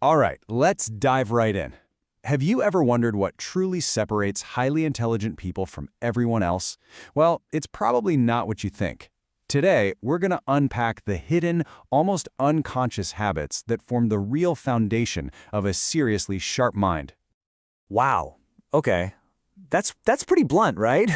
All right, let's dive right in. Have you ever wondered what truly separates highly intelligent people from everyone else? Well, it's probably not what you think. Today, we're going to unpack the hidden, almost unconscious habits that form the real foundation of a seriously sharp mind. Wow. Okay. That's pretty blunt, right?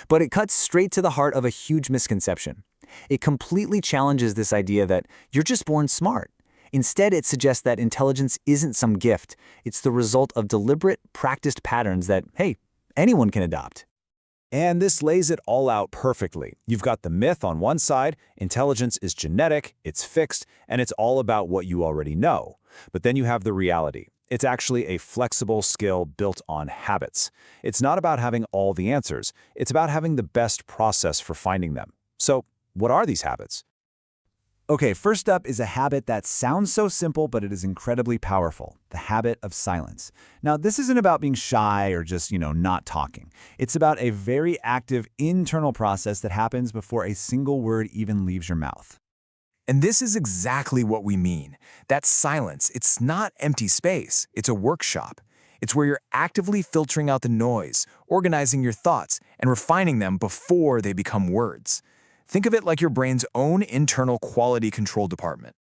But it cuts straight to the heart of a huge misconception. It completely challenges this idea that you're just born smart. Instead, it suggests that intelligence isn't some gift. It's the result of deliberate, practiced patterns that, hey, anyone can adopt. And this lays it all out perfectly. You've got the myth on one side, intelligence is genetic, it's fixed, and it's all about what you already know. But then you have the reality. It's actually a flexible skill built on habits. It's not about having all the answers. It's about having the best process for finding them. So, what are these habits? Okay, first up is a habit that sounds so simple, but it is incredibly powerful, the habit of silence. Now, this isn't about being shy or just, not talking. It's about a very active internal process that happens before a single word even leaves your mouth. And this is exactly what we mean. That silence, it's not empty space, it's a workshop. It's where you're actively filtering out the noise, organizing your thoughts, and refining them before they become words. Think of it like your brain's own internal quality control department.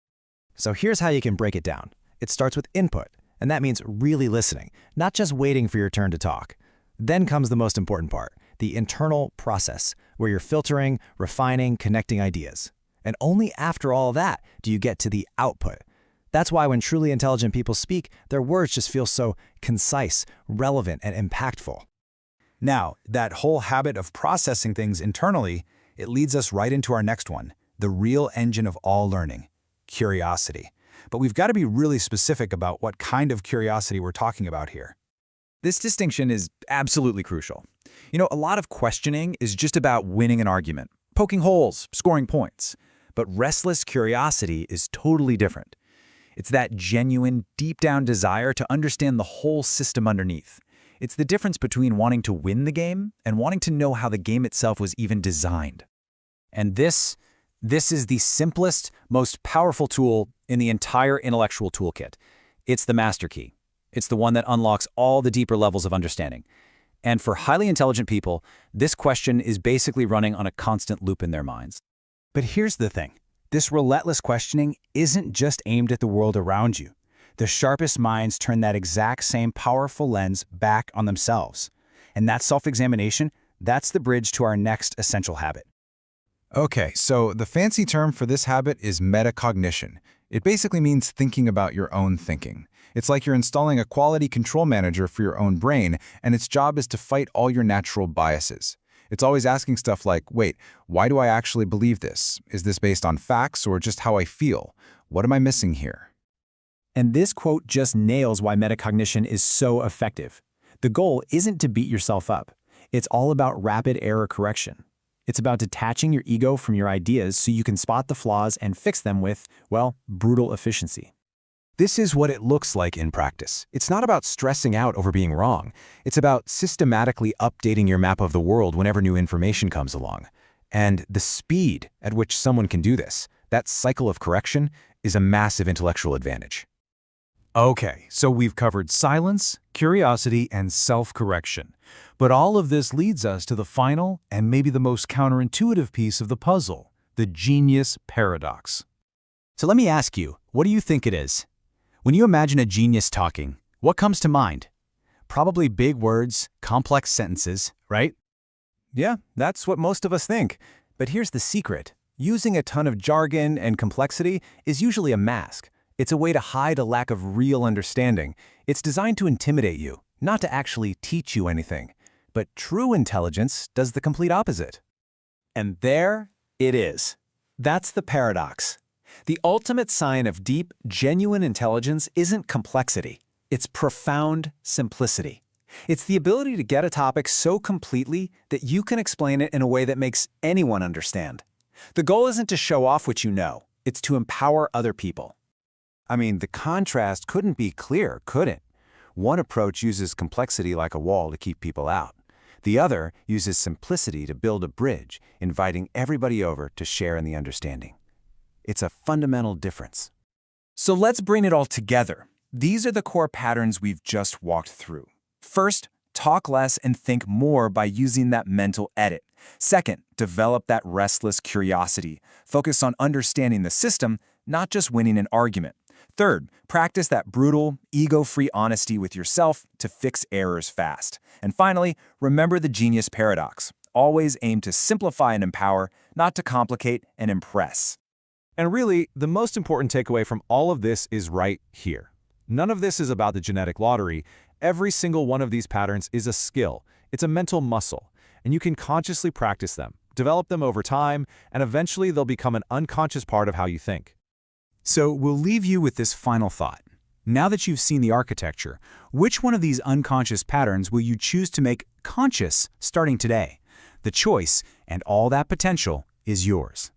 So here's how you can break it down. It starts with input, and that means really listening, not just waiting for your turn to talk. Then comes the most important part, the internal process, where you're filtering, refining, connecting ideas. And only after all that do you get to the output. That's why when truly intelligent people speak, their words just feel so concise, relevant, and impactful. Now, that whole habit of processing things internally, it leads us right into our next one, the real engine of all learning, curiosity. But we've got to be really specific about what kind of curiosity we're talking about here. This distinction is absolutely crucial. A lot of questioning is just about winning an argument, poking holes, scoring points. But restless curiosity is totally different. It's that genuine, deep-down desire to understand the whole system underneath. It's the difference between wanting to win the game and wanting to know how the game itself was even designed. And this is the simplest, most powerful tool in the entire intellectual toolkit. It's the master key. It's the one that unlocks all the deeper levels of understanding. And for highly intelligent people, this question is basically running on a constant loop in their minds. But here's the thing. This relentless questioning isn't just aimed at the world around you. The sharpest minds turn that exact same powerful lens back on themselves. And that self-examination, that's the bridge to our next essential habit. Okay, so the fancy term for this habit is metacognition. It basically means thinking about your own thinking. It's like you're installing a quality control manager for your own brain, and its job is to fight all your natural biases. It's always asking stuff like, wait, why do I actually believe this? Is this based on facts or just how I feel? What am I missing here? And this quote just nails why metacognition is so effective. The goal isn't to beat yourself up. It's all about rapid error correction. It's about detaching your ego from your ideas so you can spot the flaws and fix them with, brutal efficiency. This is what it looks like in practice. It's not about stressing out over being wrong. It's about systematically updating your map of the world whenever new information comes along. And the speed at which someone can do this, that cycle of correction, is a massive intellectual advantage. Okay, so we've covered silence, curiosity, and self-correction. But all of this leads us to the final and maybe the most counterintuitive piece of the puzzle, the genius paradox. So let me ask you, what do you think it is? When you imagine a genius talking, what comes to mind? Probably big words, complex sentences, right? Yeah, that's what most of us think. But here's the secret. Using a ton of jargon and complexity is usually a mask. It's a way to hide a lack of real understanding. It's designed to intimidate you, not to actually teach you anything. But true intelligence does the complete opposite. And there it is. That's the paradox. The ultimate sign of deep, genuine intelligence isn't complexity. It's profound simplicity. It's the ability to get a topic so completely that you can explain it in a way that makes anyone understand. The goal isn't to show off what you know. It's to empower other people. I mean, the contrast couldn't be clearer, could it? One approach uses complexity like a wall to keep people out. The other uses simplicity to build a bridge, inviting everybody over to share in the understanding. It's a fundamental difference. So let's bring it all together. These are the core patterns we've just walked through. First, talk less and think more by using that mental edit. Second, develop that restless curiosity. Focus on understanding the system, not just winning an argument. Third, practice that brutal, ego-free honesty with yourself to fix errors fast. And finally, remember the genius paradox. Always aim to simplify and empower, not to complicate and impress. And really, the most important takeaway from all of this is right here. None of this is about the genetic lottery. Every single one of these patterns is a skill. It's a mental muscle, and you can consciously practice them, develop them over time, and eventually they'll become an unconscious part of how you think. So we'll leave you with this final thought. Now that you've seen the architecture, which one of these unconscious patterns will you choose to make conscious starting today? The choice, and all that potential, is yours.